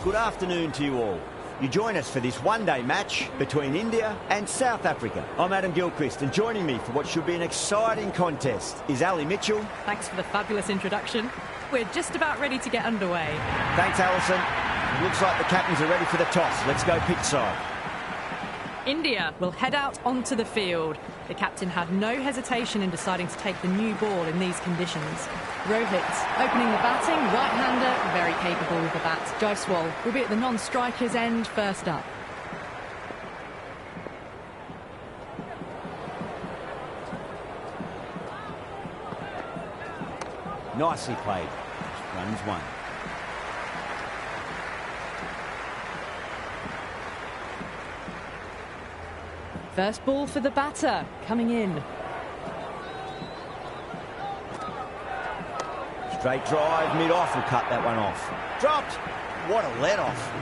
good afternoon to you all. You join us for this one-day match between India and South Africa. I'm Adam Gilchrist, and joining me for what should be an exciting contest is Ali Mitchell. Thanks for the fabulous introduction. We're just about ready to get underway. Thanks, Alison. Looks like the captains are ready for the toss. Let's go pitch side. India will head out onto the field. The captain had no hesitation in deciding to take the new ball in these conditions. Rohit opening the batting, right-hander, very capable with the bat. Jaiswal will be at the non-striker's end first up. Nicely played. Runs one. First ball for the batter, coming in. Straight drive, mid-off, will cut that one off. Dropped. What a let-off.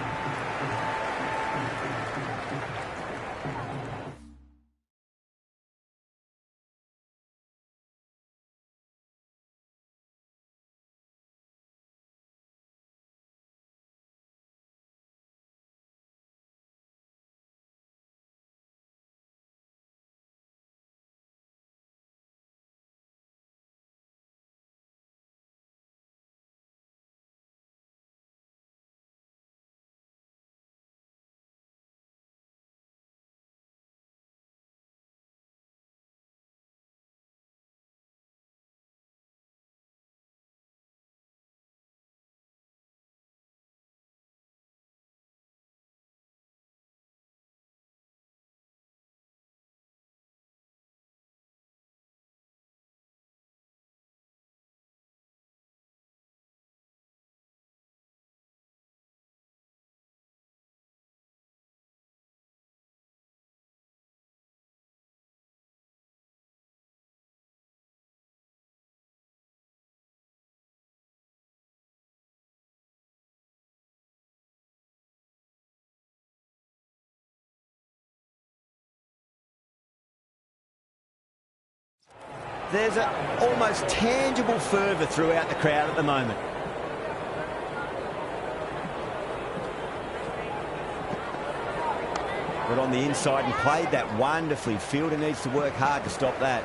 There's an almost tangible fervour throughout the crowd at the moment. But on the inside and played that wonderfully. Fielder needs to work hard to stop that.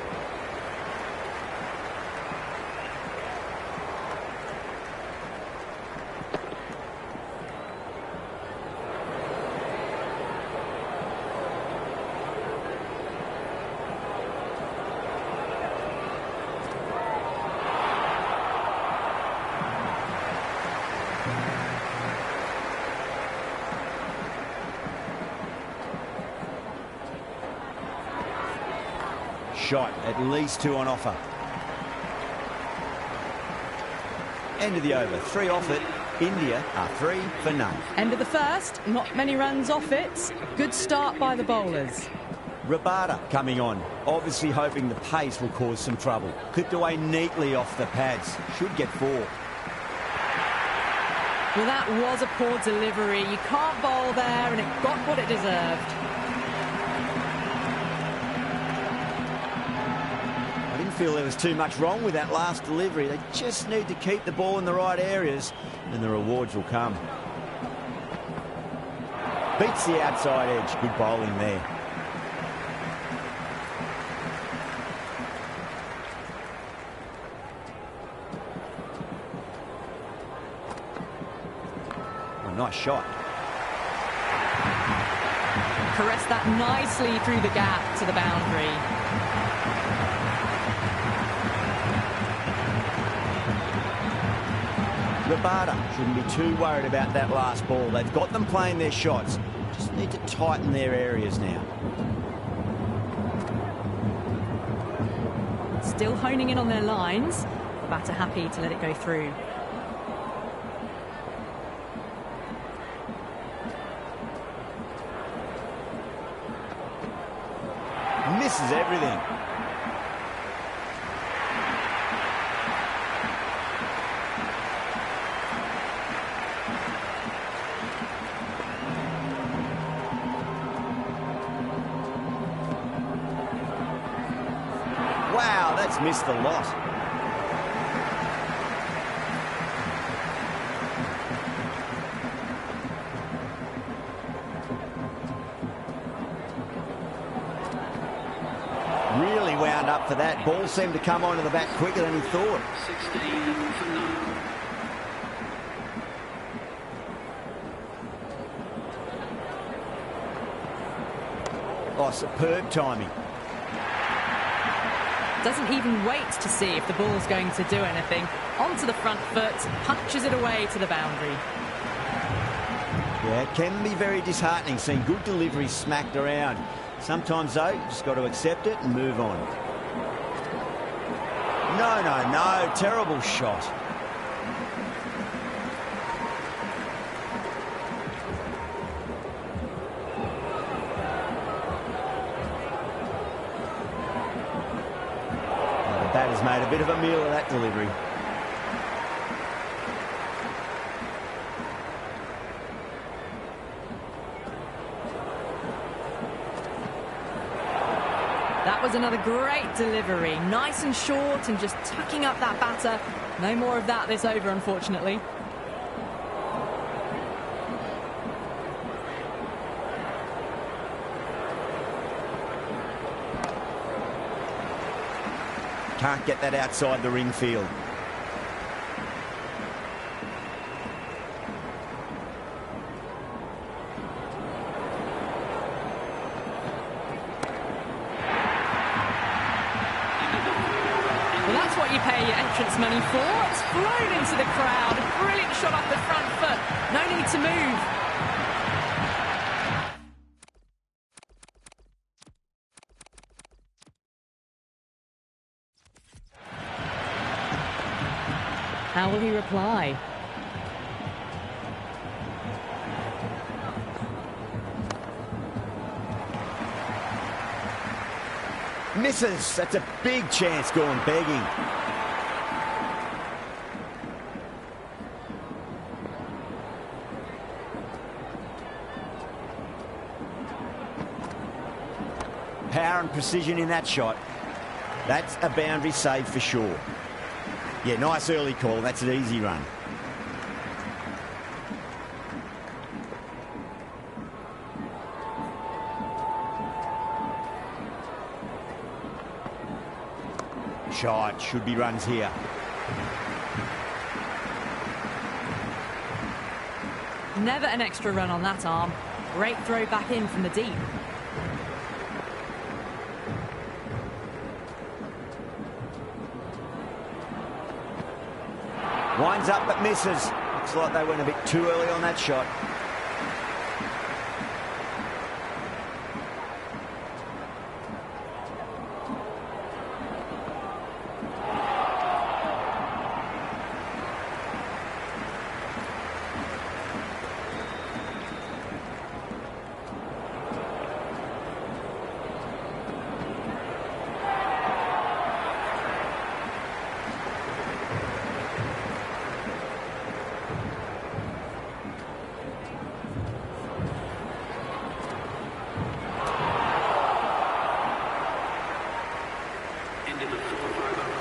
Shot, at least two on offer. End of the over, 3 off it. India are 3 for none. End of the first, not many runs off it. Good start by the bowlers. Rabada coming on, obviously hoping the pace will cause some trouble. Clipped away neatly off the pads, should get 4. Well, that was a poor delivery. You can't bowl there, and it got what it deserved. Feel there was too much wrong with that last delivery. They just need to keep the ball in the right areas and the rewards will come. Beats the outside edge. Good bowling there. Oh, nice shot. Caressed that nicely through the gap to the boundary. Rabada shouldn't be too worried about that last ball. They've got them playing their shots. Just need to tighten their areas now. Still honing in on their lines. The batter happy to let it go through. Misses everything. Wow, that's missed a lot. up for that. Ball seemed to come onto the bat quicker than he thought. 16 for none. Oh, superb timing. Doesn't even wait to see if the ball's going to do anything. Onto the front foot, punches it away to the boundary. Yeah, it can be very disheartening seeing good delivery smacked around. Sometimes, though, just got to accept it and move on. No. Terrible shot. The batter's made a bit of a meal of that delivery. That was another great delivery. Nice and short and just tucking up that batter. No more of that this over, unfortunately. Can't get that outside the ring field. Well, that's what you pay your entrance money for. It's flown into the crowd. A brilliant shot off the front foot. No need to move. How will he reply? Misses. That's a big chance going begging. Power and precision in that shot. That's a boundary save for sure. Yeah, nice early call. That's an easy run. Shot. Should be runs here. Never an extra run on that arm. Great throw back in from the deep. Winds up but misses. Looks like they went a bit too early on that shot.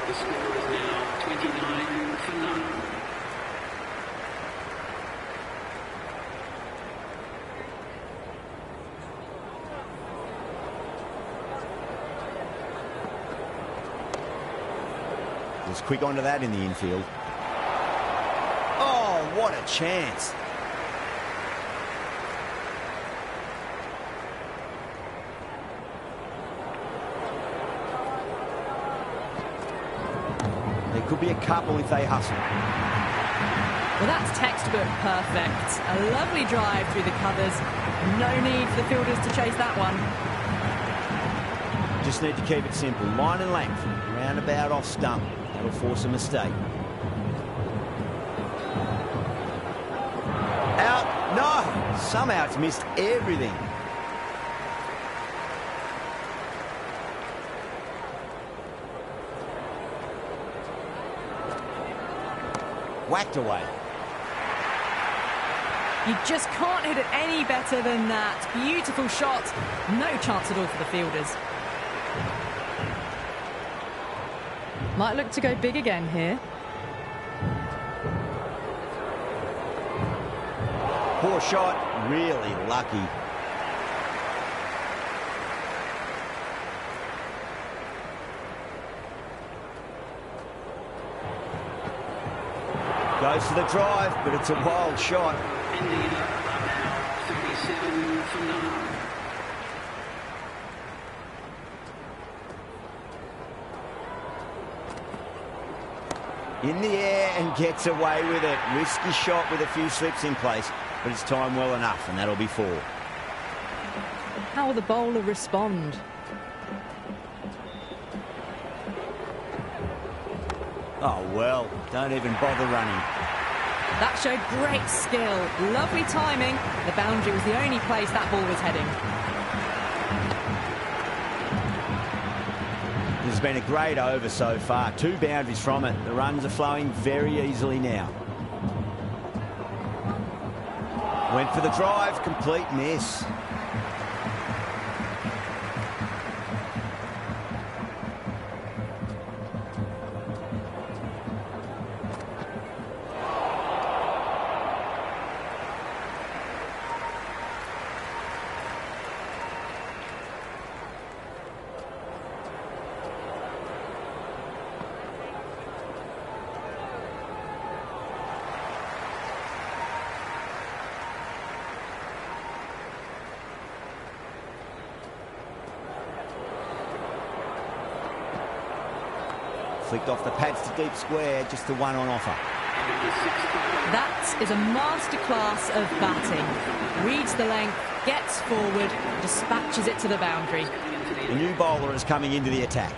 The score is now 29 for none. Just quick onto that in the infield. Oh, what a chance. There could be a couple if they hustle. Well, that's textbook perfect. A lovely drive through the covers. No need for the fielders to chase that one. Just need to keep it simple. Line and length. Roundabout off stump. That'll force a mistake. Out. No. Somehow it's missed everything. Whacked away. You just can't hit it any better than that. Beautiful shot. No chance at all for the fielders. Might look to go big again here. Poor shot. Really lucky. Goes for the drive, but it's a wild shot. India are now 37 for 9. In the air and gets away with it. Risky shot with a few slips in place, but it's timed well enough, and that'll be 4. How will the bowler respond? Oh, well, don't even bother running. That showed great skill. Lovely timing. The boundary was the only place that ball was heading. This has been a great over so far. 2 boundaries from it. The runs are flowing very easily now. Went for the drive, complete miss. Flicked off the pads to deep square, just the one on offer. That is a masterclass of batting. Reads the length, gets forward, dispatches it to the boundary. The new bowler is coming into the attack.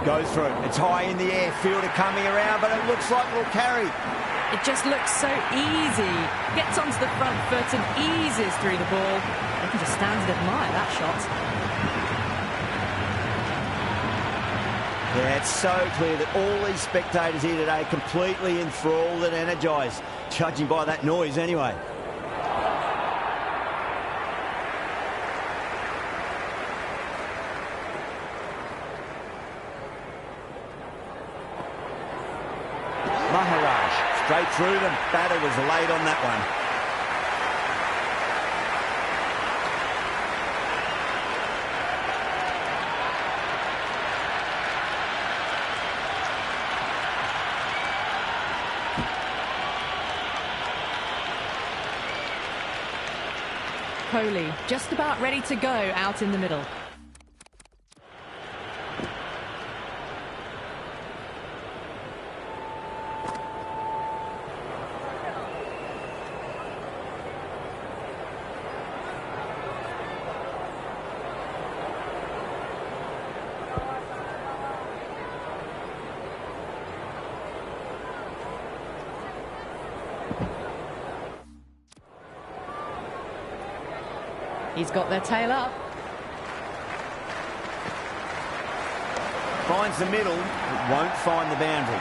Goes through. It's high in the air. Fielder coming around, but it looks like it'll carry. It just looks so easy. Gets onto the front foot and eases through the ball. You can just stand and admire that shot. Yeah, it's so clear that all these spectators here today completely enthralled and energised, judging by that noise anyway. Maharaj, straight through them. Batter was late on that one. Kohli just about ready to go out in the middle. He's got their tail up. Finds the middle, but won't find the boundary.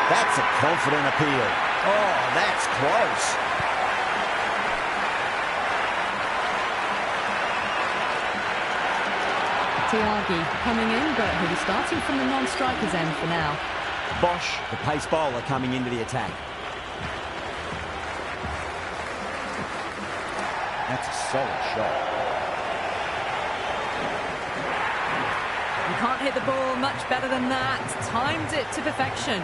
That's a confident appeal. Oh, that's close. Tyagi coming in, but he'll be starting from the non-striker's end for now. Bosch, the pace bowler, coming into the attack. That's a solid shot. You can't hit the ball much better than that. Timed it to perfection.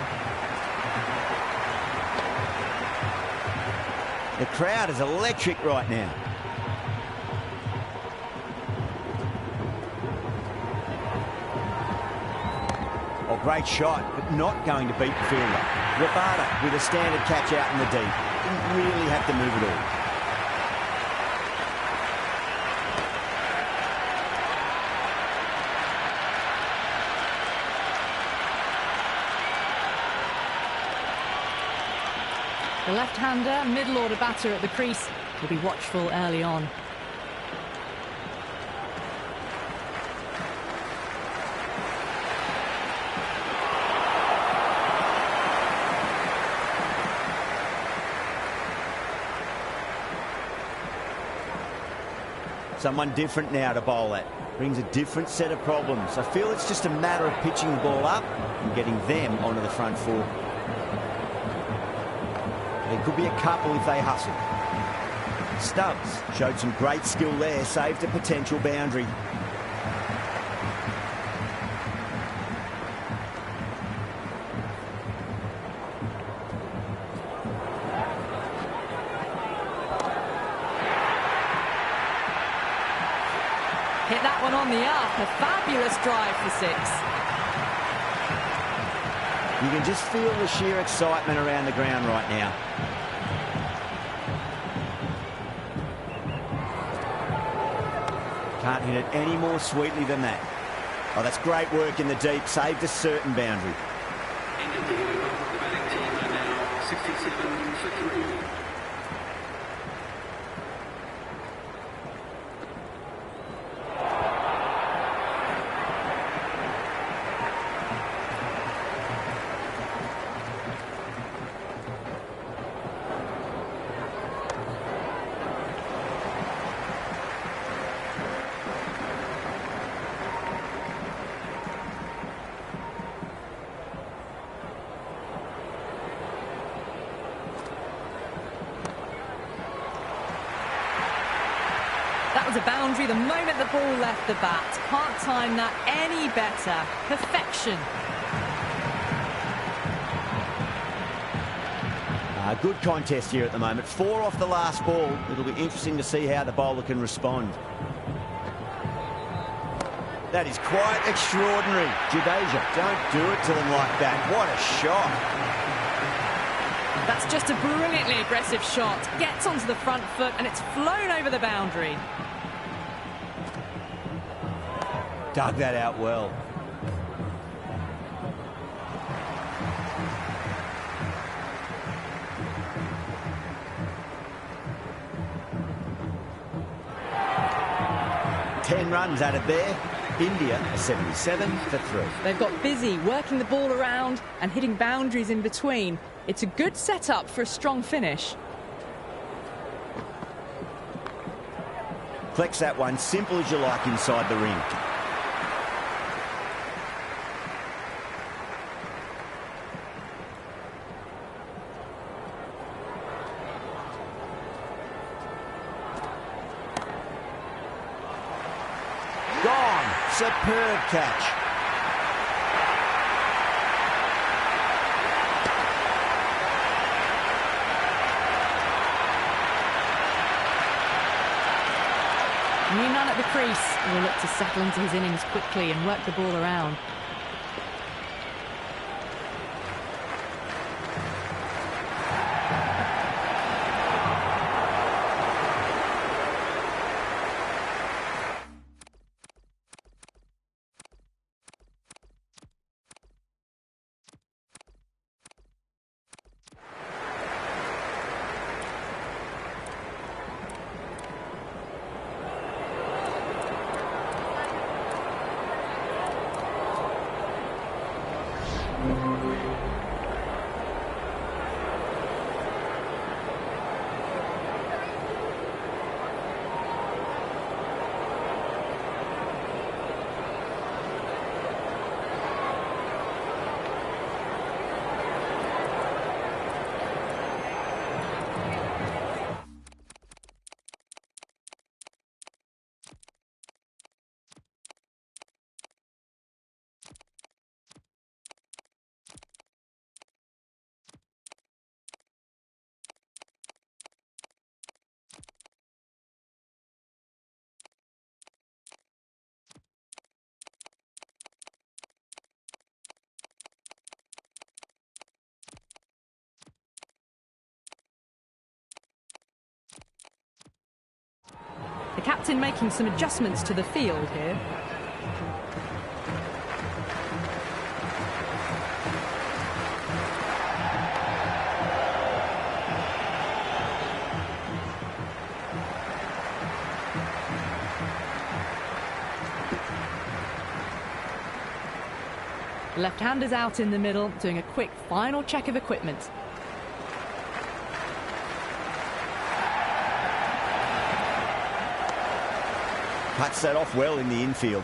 The crowd is electric right now. Oh, great shot, but not going to beat the fielder. Rabada with a standard catch out in the deep. Didn't really have to move at all. The left-hander, middle-order batter at the crease, will be watchful early on. Someone different now to bowl at. Brings a different set of problems. I feel it's just a matter of pitching the ball up and getting them onto the front foot. There could be a couple if they hustle. Stubbs showed some great skill there, saved a potential boundary. Hit that one on the up. A fabulous drive for 6. You can just feel the sheer excitement around the ground right now. Can't hit it any more sweetly than that. Oh, that's great work in the deep. Saved a certain boundary. End of the over. The batting team are now 67 for 3. That was a boundary the moment the ball left the bat. Can't time that any better. Perfection. Good contest here at the moment. 4 off the last ball. It'll be interesting to see how the bowler can respond. That is quite extraordinary. Jadeja, don't do it to them like that. What a shot. That's just a brilliantly aggressive shot. Gets onto the front foot and it's flown over the boundary. Dug that out well. Ten runs added there. India are 77 for 3. They've got busy working the ball around and hitting boundaries in between. It's a good setup for a strong finish. Flex that one, simple as you like inside the ring. Gone. Superb catch. New man at the crease. He'll look to settle into his innings quickly and work the ball around. The captain making some adjustments to the field here. Left-handers out in the middle, doing a quick final check of equipment. Cuts that off well in the infield.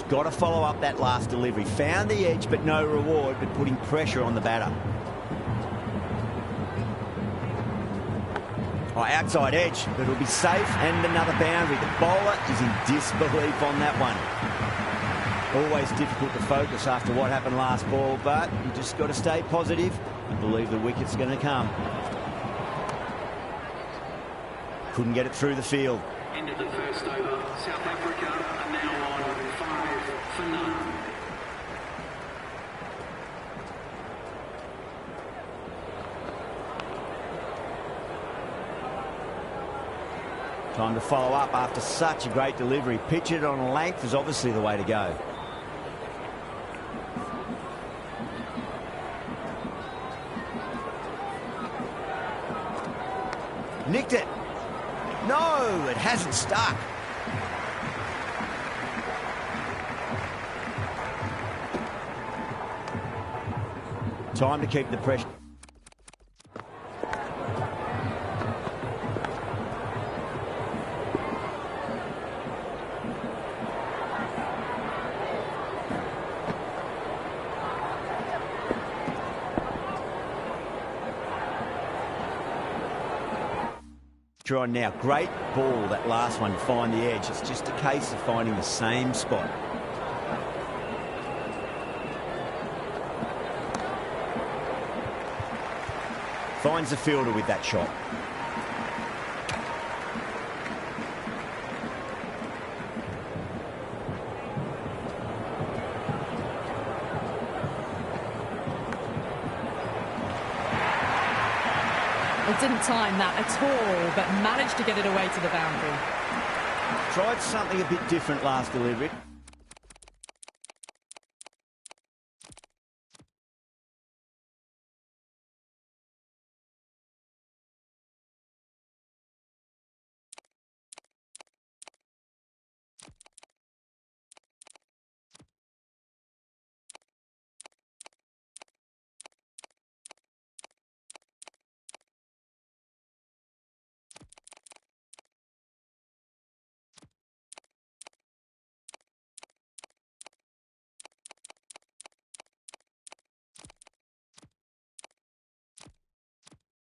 Got to follow up that last delivery. Found the edge, but no reward, but putting pressure on the batter. Oh, outside edge, but it'll be safe, and another boundary. The bowler is in disbelief on that one. Always difficult to focus after what happened last ball, but you just got to stay positive and believe the wicket's going to come. Couldn't get it through the field. End of the first over. South Africa are now on 5 for none. Time to follow up after such a great delivery. Pitch it on length is obviously the way to go. Nicked it. No, it hasn't stuck. Time to keep the pressure. On now. Great ball, that last one, to find the edge. It's just a case of finding the same spot. Finds the fielder with that shot. Didn't time that at all, but managed to get it away to the boundary. Tried something a bit different last delivery.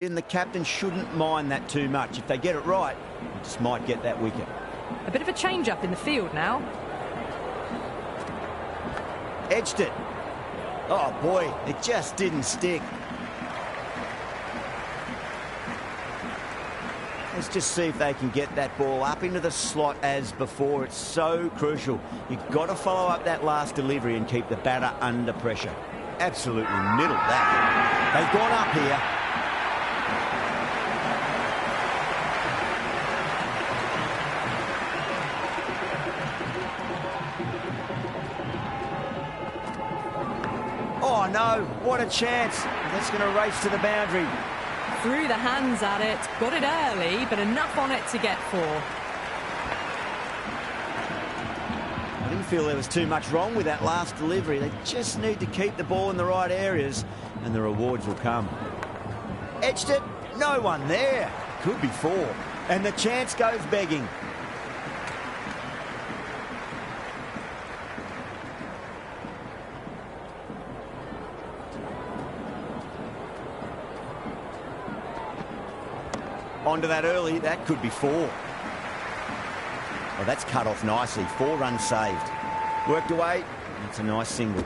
And the captain shouldn't mind that too much. If they get it right, they just might get that wicket. A bit of a change-up in the field now. Edged it. Oh, boy, it just didn't stick. Let's just see if they can get that ball up into the slot as before. It's so crucial. You've got to follow up that last delivery and keep the batter under pressure. Absolutely middled that. They've gone up here. Oh no, what a chance. That's going to race to the boundary. Threw the hands at it, got it early, but enough on it to get 4. I didn't feel there was too much wrong with that last delivery. They just need to keep the ball in the right areas and the rewards will come. Edged it, no one there. Could be 4. And the chance goes begging. Onto that early, that could be 4. Oh, that's cut off nicely. 4 runs saved. Worked away, it's a nice single.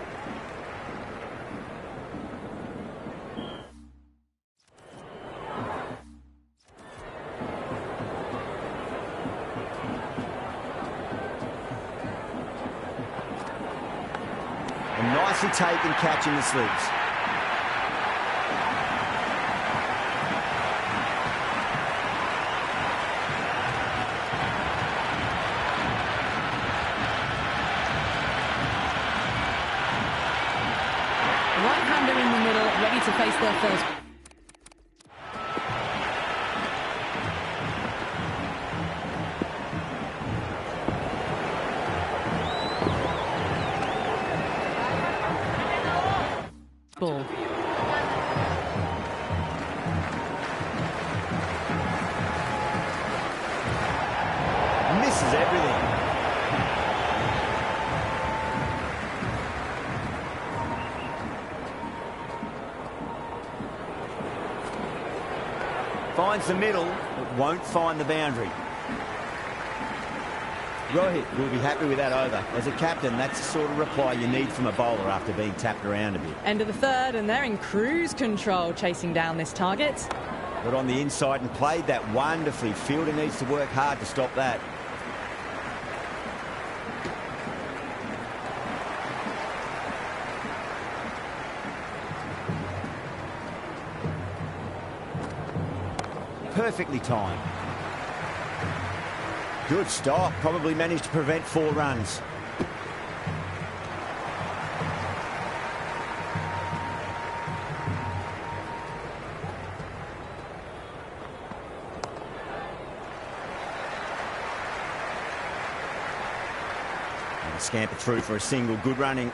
A nicely taken catch in the slips. right-hander in the middle, ready to face their first. Ball. Misses everything. Finds the middle, but won't find the boundary. Rohit will be happy with that over. As a captain, that's the sort of reply you need from a bowler after being tapped around a bit. End of the third, and they're in cruise control, chasing down this target. Got on the inside and played that wonderfully. Fielder needs to work hard to stop that. Perfectly timed. Good stop. Probably managed to prevent 4 runs. And scamper through for a single. Good running.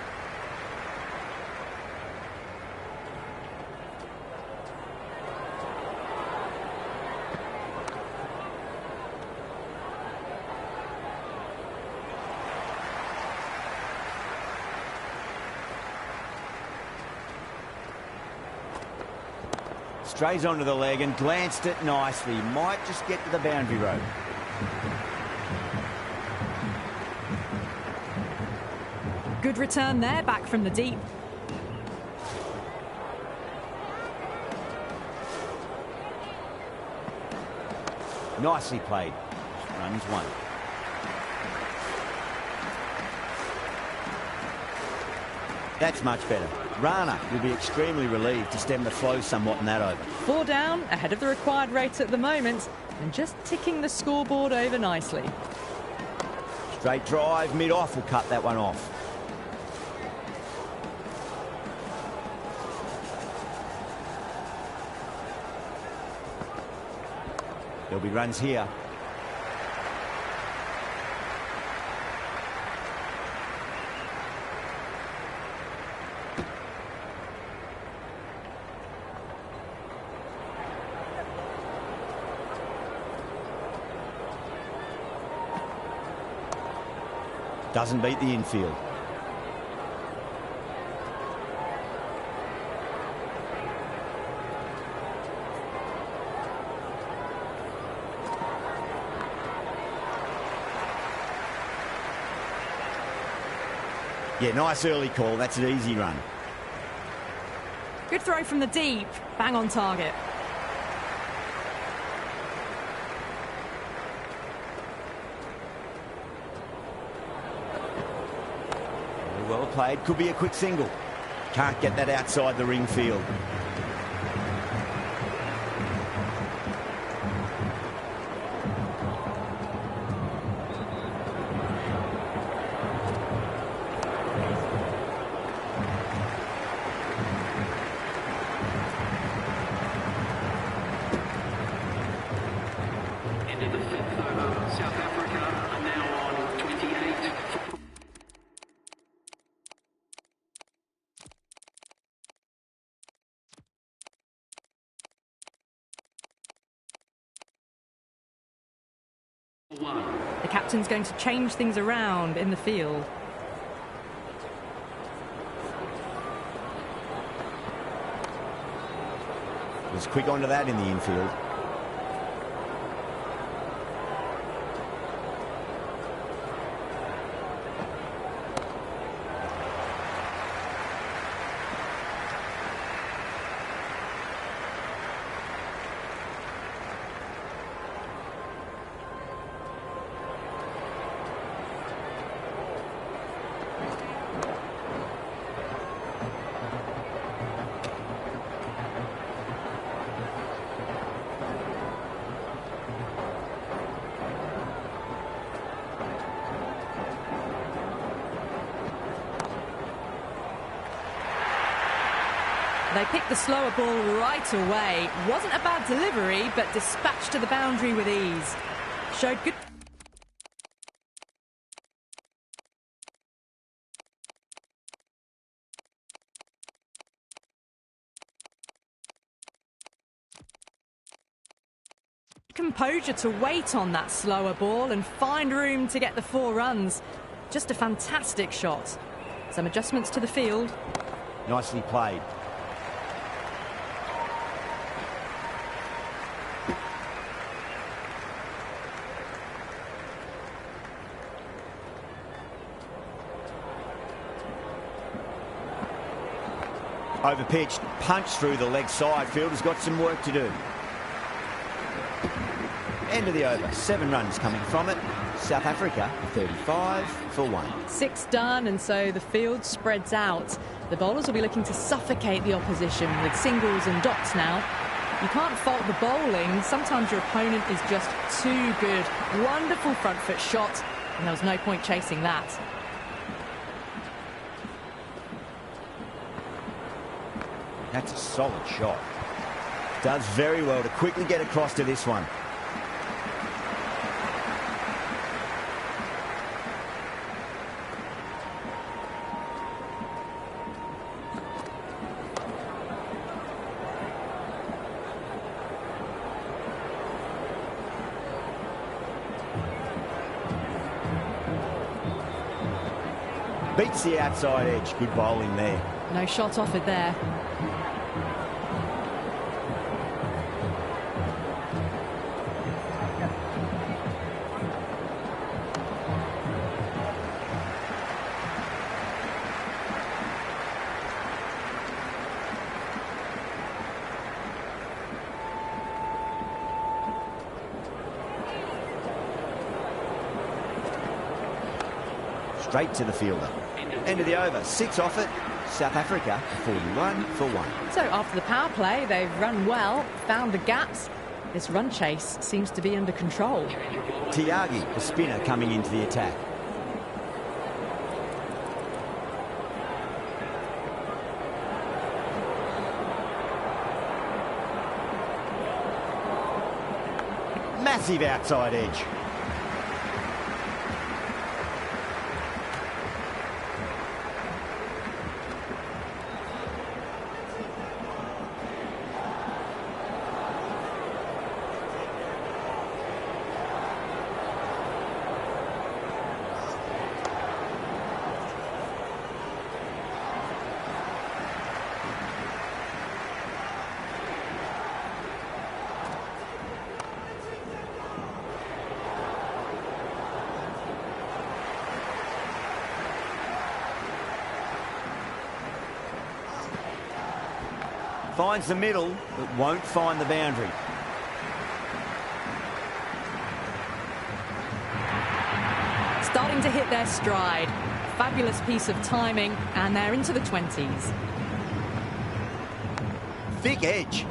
Strays onto the leg and glanced it nicely. Might just get to the boundary rope. Good return there, back from the deep. Nicely played. Runs 1. That's much better. Rana will be extremely relieved to stem the flow somewhat in that over. 4 down, ahead of the required rate at the moment, and just ticking the scoreboard over nicely. Straight drive, mid-off will cut that one off. There'll be runs here. Doesn't beat the infield. Yeah, nice early call. That's an easy run. Good throw from the deep, bang on target. Well played. Could be a quick single. Can't get that outside the ring field. End of the 5th over. South Africa are now on 28. The captain's going to change things around in the field. Was quick onto that in the infield. They picked the slower ball right away. Wasn't a bad delivery, but dispatched to the boundary with ease. Showed good... composure to wait on that slower ball and find room to get the 4 runs. Just a fantastic shot. Some adjustments to the field. Nicely played. Overpitched, punched through the leg side. Fielder's got some work to do. End of the over. 7 runs coming from it. South Africa 35 for 1. 6 done, and so the field spreads out. The bowlers will be looking to suffocate the opposition with singles and dots now. You can't fault the bowling. Sometimes your opponent is just too good. Wonderful front foot shot, and there was no point chasing that. That's a solid shot. Does very well to quickly get across to this one. Beats the outside edge. Good bowling there. No shot offered there. Straight to the fielder. End of the over. 6 off it. South Africa 41 for 1. So after the power play, they've run well, found the gaps. This run chase seems to be under control. Tiagi, the spinner, coming into the attack. Massive outside edge. Finds the middle, but won't find the boundary. Starting to hit their stride. Fabulous piece of timing, and they're into the 20s. Thick edge.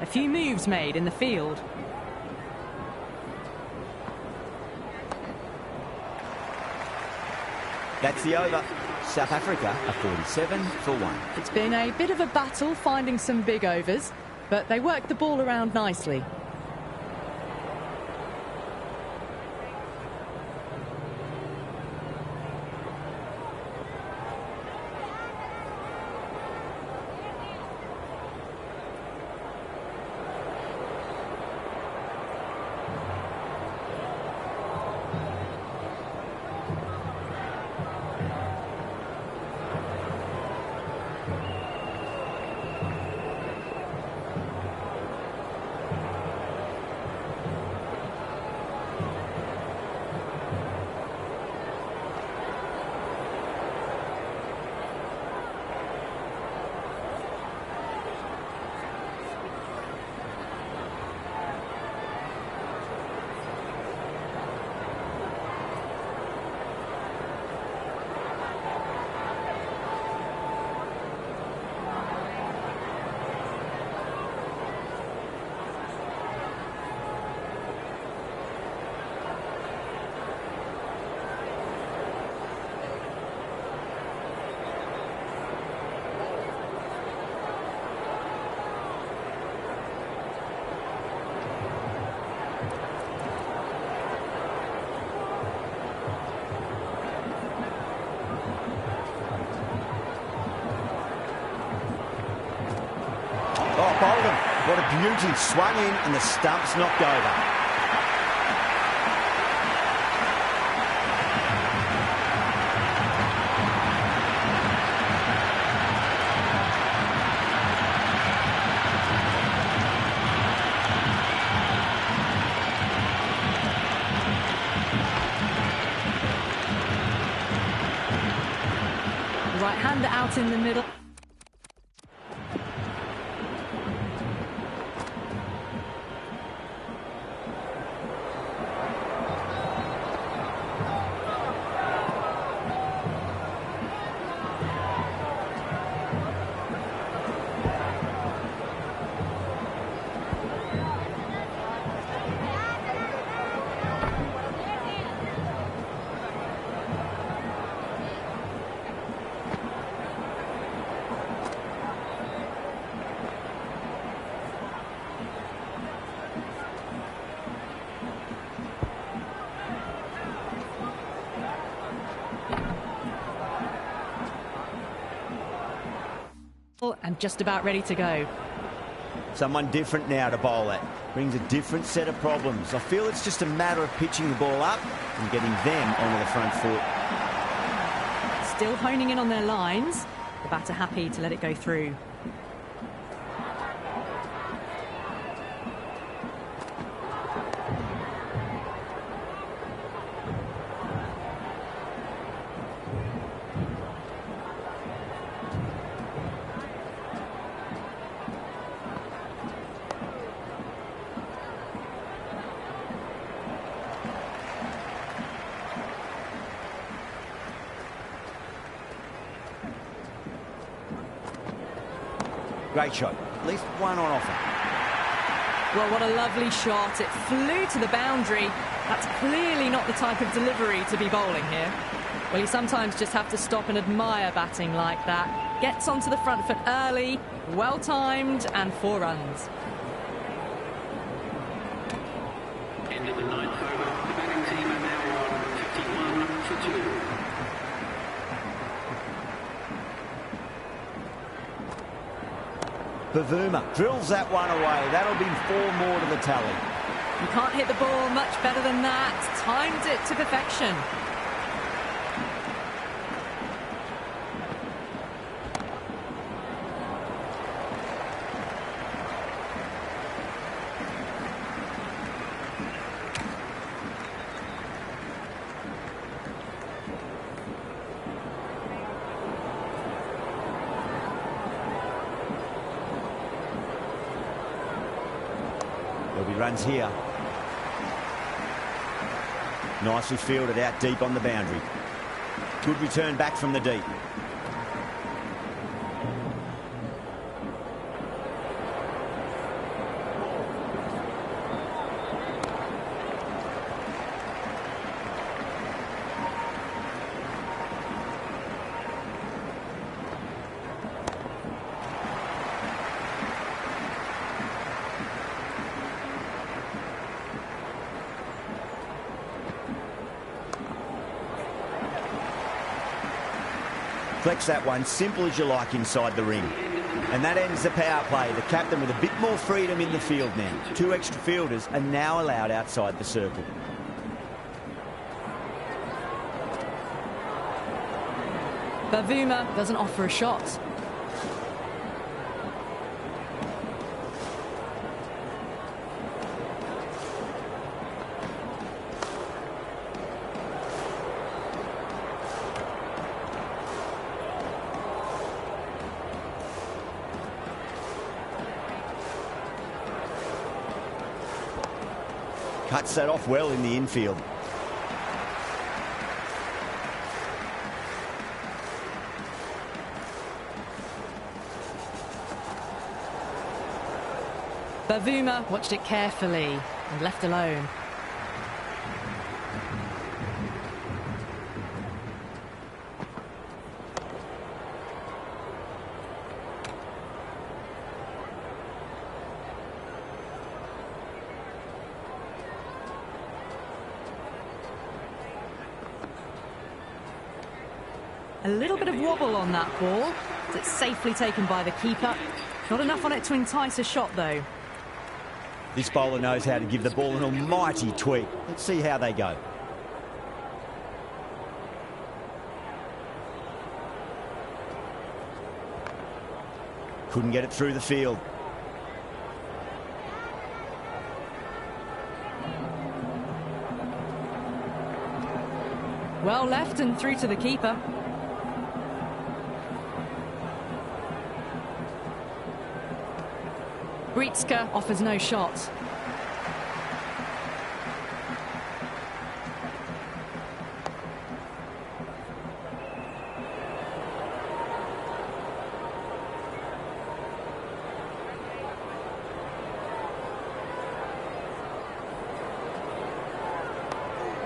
A few moves made in the field. That's the over. South Africa are 47 for 1. It's been a bit of a battle finding some big overs, but they worked the ball around nicely. beauty. Swung in and the stump's knocked over. Right-hander out in the middle. And just about ready to go. Someone different now to bowl at. Brings a different set of problems. I feel it's just a matter of pitching the ball up and getting them onto the front foot. Still honing in on their lines. The batter happy to let it go through. Great shot. At least one on offer. Well, what a lovely shot. It flew to the boundary. That's clearly not the type of delivery to be bowling here. Well, you sometimes just have to stop and admire batting like that. Gets onto the front foot early, well-timed, and 4 runs. End of the 9th over. The batting team are now on 51 for 2. Bavuma drills that one away. That'll be 4 more to the tally. You can't hit the ball much better than that. Timed it to perfection. There'll be runs here. Nicely fielded out deep on the boundary. Good return back from the deep. Flex that one, simple as you like inside the ring. And that ends the power play. The captain with a bit more freedom in the field now. 2 extra fielders are now allowed outside the circle. Bavuma doesn't offer a shot. Cuts that off well in the infield. Bavuma watched it carefully and left alone. A little bit of wobble on that ball. It's safely taken by the keeper. Not enough on it to entice a shot, though. This bowler knows how to give the ball an almighty tweak. Let's see how they go. Couldn't get it through the field. Well left and through to the keeper. Britska offers no shot.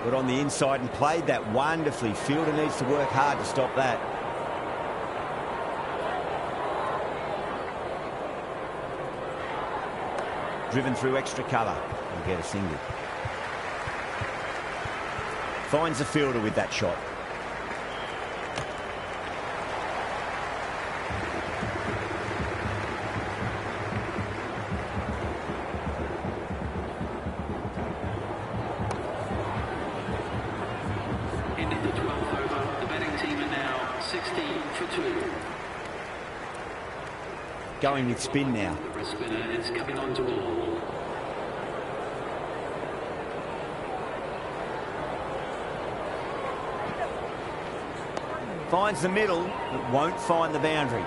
Got on the inside and played that wonderfully. Fielder needs to work hard to stop that. Driven through extra cover. He'll get a single. Finds the fielder with that shot. Ended the 12th over. The batting team are now 60 for 2. Going with spin now. The wrist spinner is coming on to all. Finds the middle, but won't find the boundary.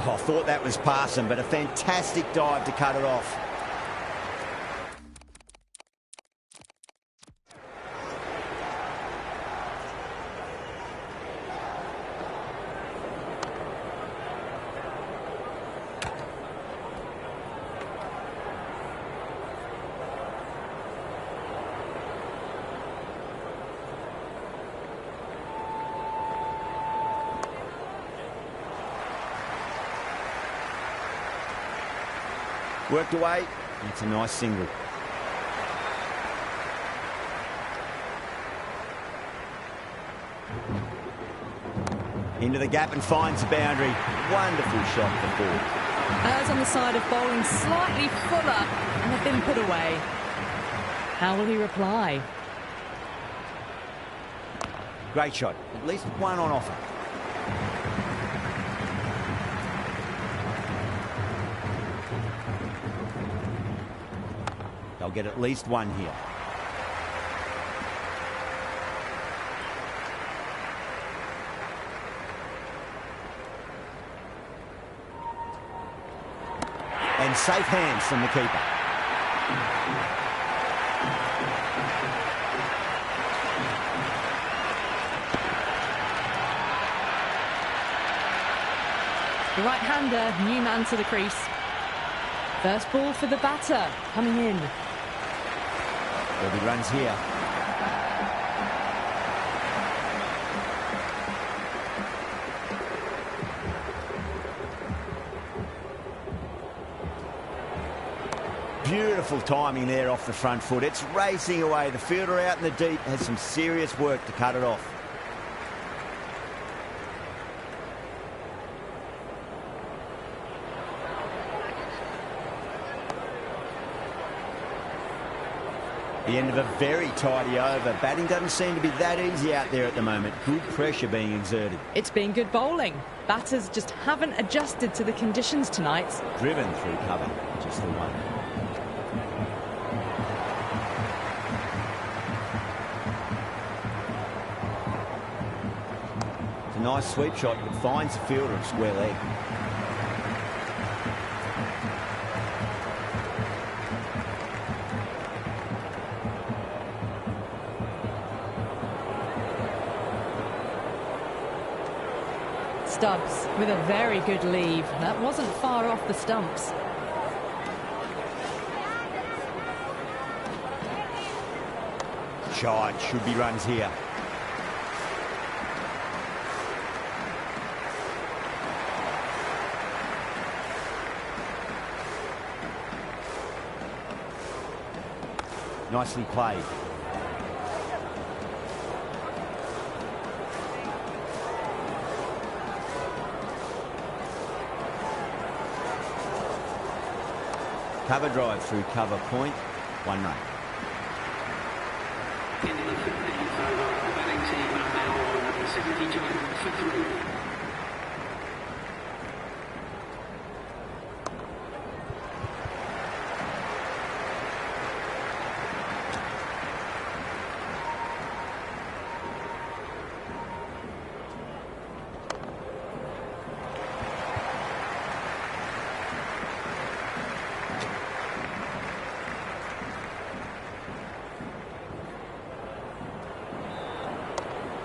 I thought that was passing, but a fantastic dive to cut it off. Worked away. It's a nice single. Into the gap and finds the boundary. Wonderful shot for 4. As on the side of bowling slightly fuller and have been put away. How will he reply? Great shot. At least one on offer. They'll get at least one here. And safe hands from the keeper. The right-hander, new man to the crease. First ball for the batter, coming in. There'll be runs here. Beautiful timing there off the front foot. It's racing away. The fielder out in the deep has some serious work to cut it off. The end of a very tidy over. Batting doesn't seem to be that easy out there at the moment. Good pressure being exerted. It's been good bowling. Batters just haven't adjusted to the conditions tonight. Driven through cover. Just the one. It's a nice sweep shot, but finds the fielder at square leg. Stubbs with a very good leave. That wasn't far off the stumps. Shot, should be runs here. Nicely played. Cover drive through cover point, 1 run. In the 15th over, the batting team are now on 72 for 3.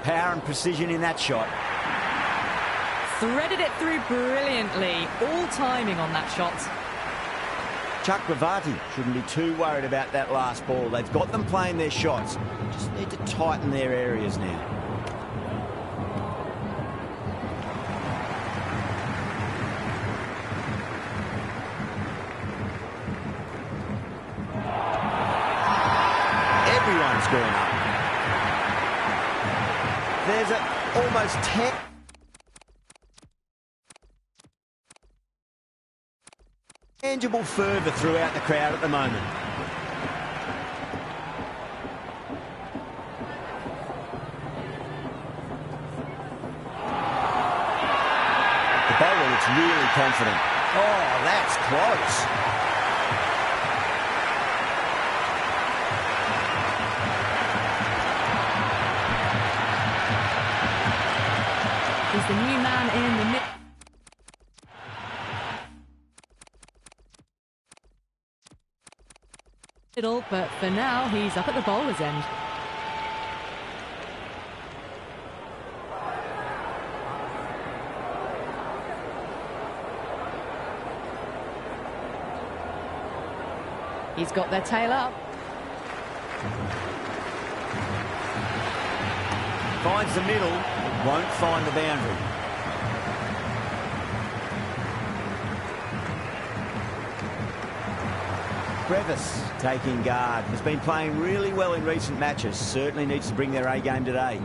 Power and precision in that shot. Threaded it through brilliantly. All timing on that shot. Chakravarti shouldn't be too worried about that last ball. They've got them playing their shots. Just need to tighten their areas now. Everyone's going up. There's a almost 10. Tangible fervour throughout the crowd at the moment. The bowler looks really confident. Oh, that's close. He's the new man in the middle, but for now he's up at the bowler's end. He's got their tail up. Finds the middle, won't find the boundary. Brevis taking guard. Has been playing really well in recent matches. Certainly needs to bring their A game today.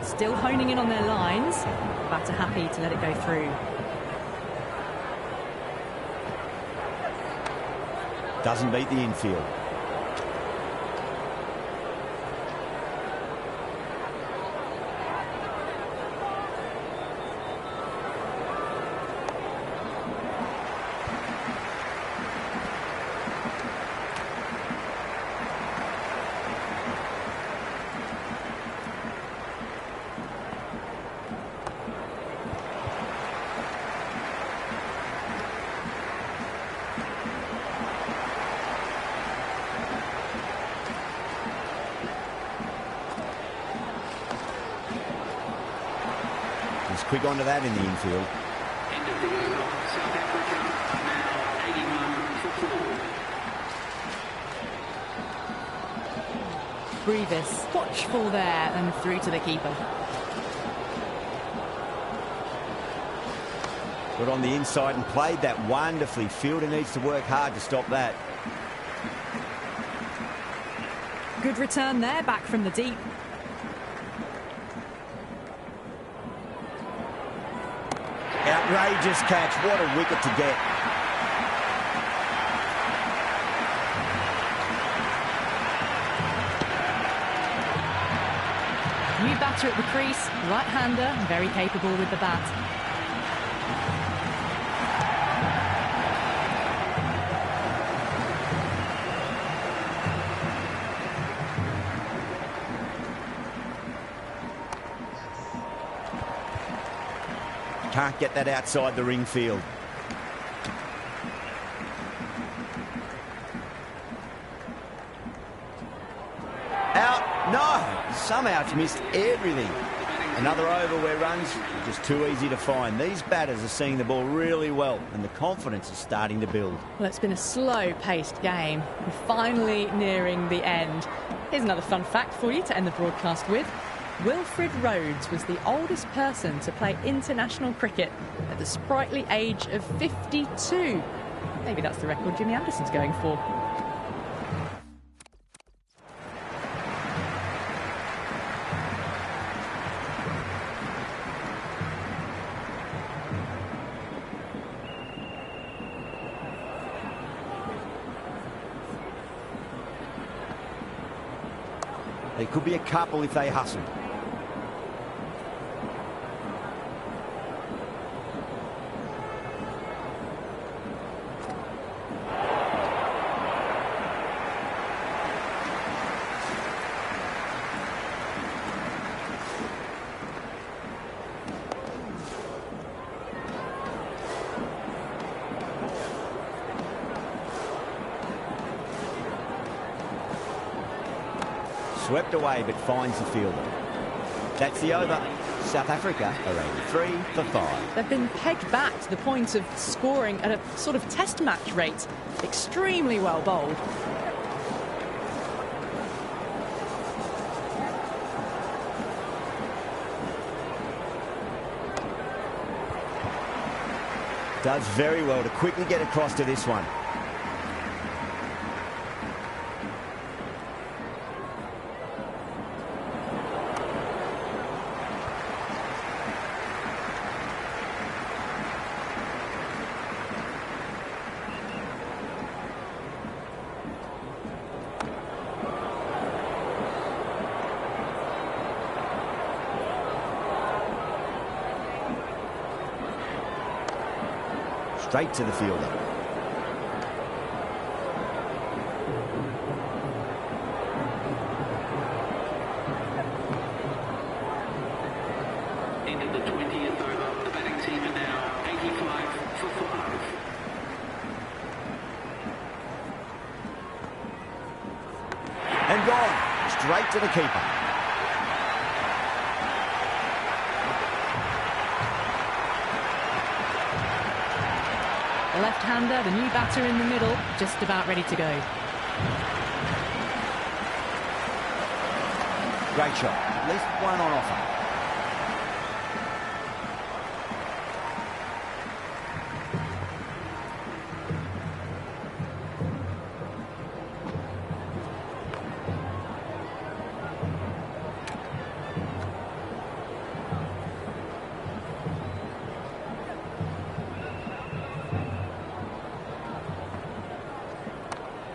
Still honing in on their lines. Batter happy to let it go through. Doesn't beat the infield. Quick onto that in the infield. End of the over, South Africa now 81 for 4. Brevis, watchful there and through to the keeper. Got on the inside and played that wonderfully. Fielder needs to work hard to stop that. Good return there, back from the deep. Outrageous catch. What a wicket to get. New batter at the crease, right-hander, very capable with the bat. Can't get that outside the ring field. Out. No. Somehow it's missed everything. Another over where runs are just too easy to find. These batters are seeing the ball really well and the confidence is starting to build. Well, it's been a slow-paced game. We're finally nearing the end. Here's another fun fact for you to end the broadcast with. Wilfred Rhodes was the oldest person to play international cricket at the sprightly age of 52. Maybe that's the record Jimmy Anderson's going for. There could be a couple if they hustle. Swept away but finds the fielder. That's the over. South Africa are 83 for 5. They've been pegged back to the point of scoring at a sort of test match rate. Extremely well bowled. Does very well to quickly get across to this one. Straight to the fielder. Into the 20th over. The batting team are now 85 for 5. And gone. Straight to the keeper. The left-hander, the new batter in the middle, just about ready to go. Great shot. At least one on offer.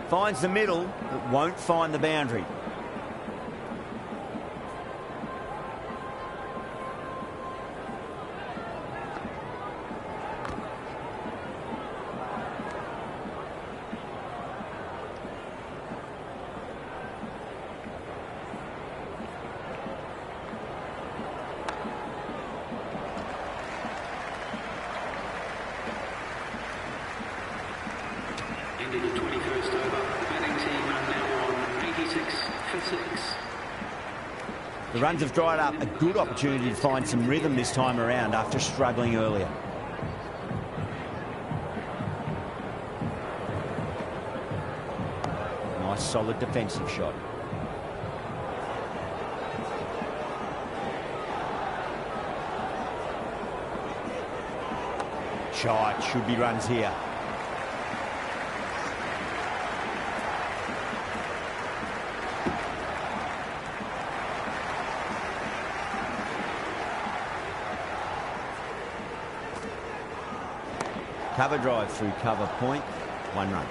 Finds the middle, but won't find the boundary. Into the 21st over. The batting team are now on 86 for 6. The runs have dried up. A good opportunity to find some rhythm this time around after struggling earlier. Nice solid defensive shot. Shot. Should be runs here. Cover drive through cover point, 1 run.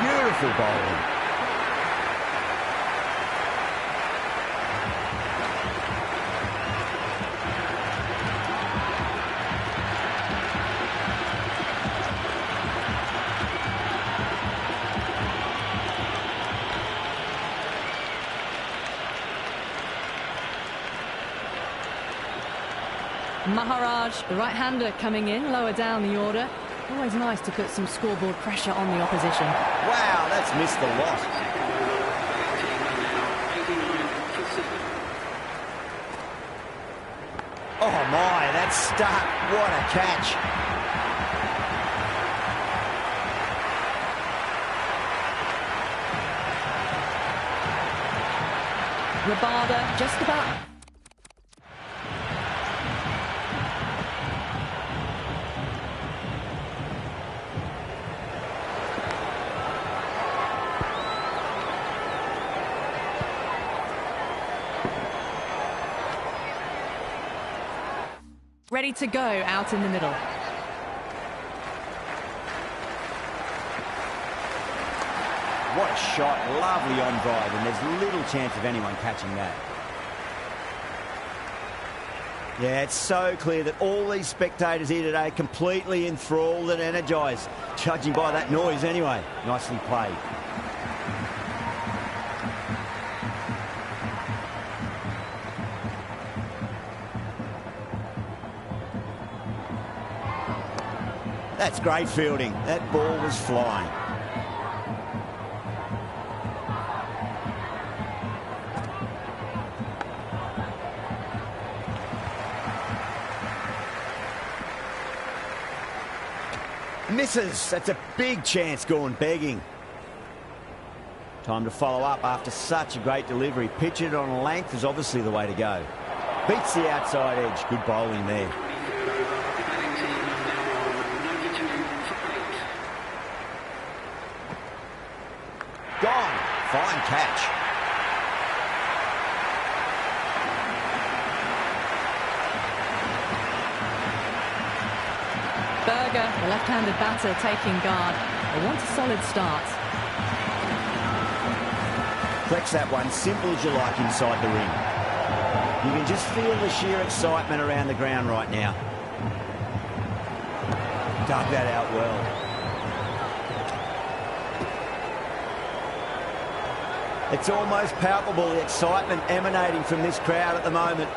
Beautiful bowling. Maharaj, the right-hander, coming in lower down the order. Always nice to put some scoreboard pressure on the opposition. Wow, that's missed the lot. Oh my, that's stuck. What a catch. Rabada just about... Ready to go out in the middle. What a shot, lovely on drive, and there's little chance of anyone catching that. Yeah, it's so clear that all these spectators here today completely enthralled and energised, judging by that noise anyway. Nicely played. That's great fielding. That ball was flying. Misses. That's a big chance gone begging. Time to follow up after such a great delivery. Pitch it on length is obviously the way to go. Beats the outside edge. Good bowling there. Gone. Fine catch. Berger, the left-handed batter, taking guard. They want a solid start. Flex that one, simple as you like inside the ring. You can just feel the sheer excitement around the ground right now. Dug that out well. It's almost palpable, the excitement emanating from this crowd at the moment.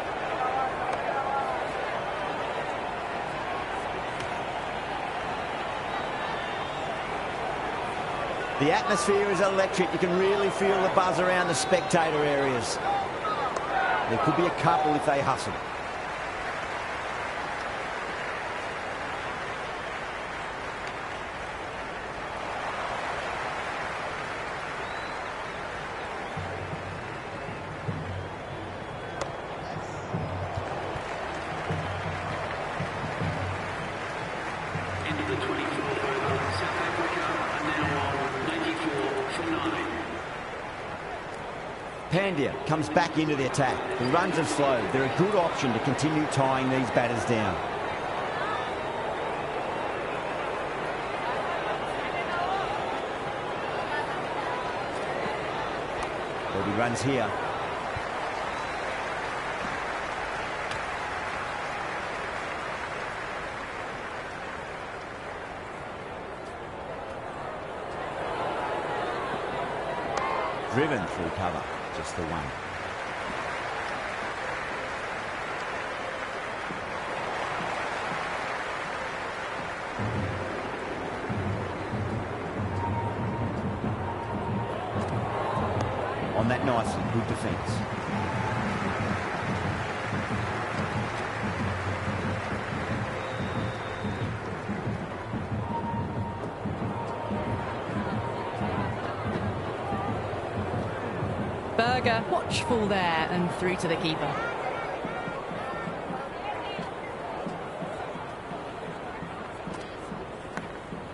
The atmosphere is electric. You can really feel the buzz around the spectator areas. There could be a couple if they hustle. Into the 24th over, South Africa are now on 94 for 9. Pandya comes back into the attack. The runs have slowed. They're a good option to continue tying these batters down. There'll be runs here. Driven through cover, just the one. On that nicely, good defence. Berger, watchful there and through to the keeper.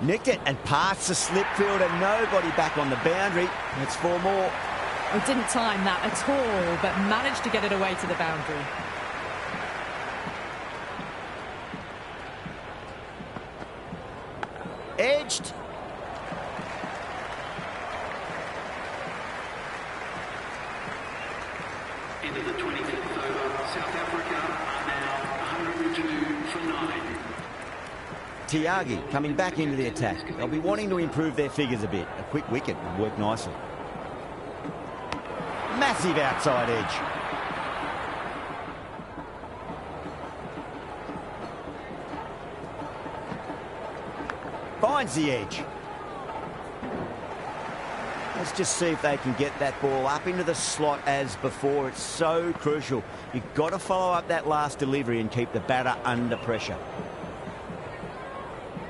Nicked it and passed the slip field and nobody back on the boundary. It's 4 more. Oh, didn't time that at all, but managed to get it away to the boundary. Edged. Into the 25th over, South Africa are now 102 for 9. Tyagi coming back into the attack. They'll be wanting to improve their figures a bit. A quick wicket would work nicely. Massive outside edge. Finds the edge. Let's just see if they can get that ball up into the slot as before. It's so crucial. You've got to follow up that last delivery and keep the batter under pressure.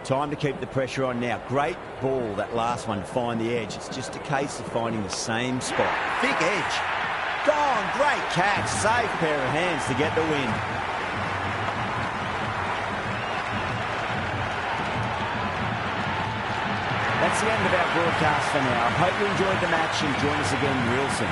Time to keep the pressure on now. Great ball, that last one, to find the edge. It's just a case of finding the same spot. Thick edge. Gone. Great catch. Safe pair of hands to get the win. That's the end of our broadcast for now. I hope you enjoyed the match and join us again real soon.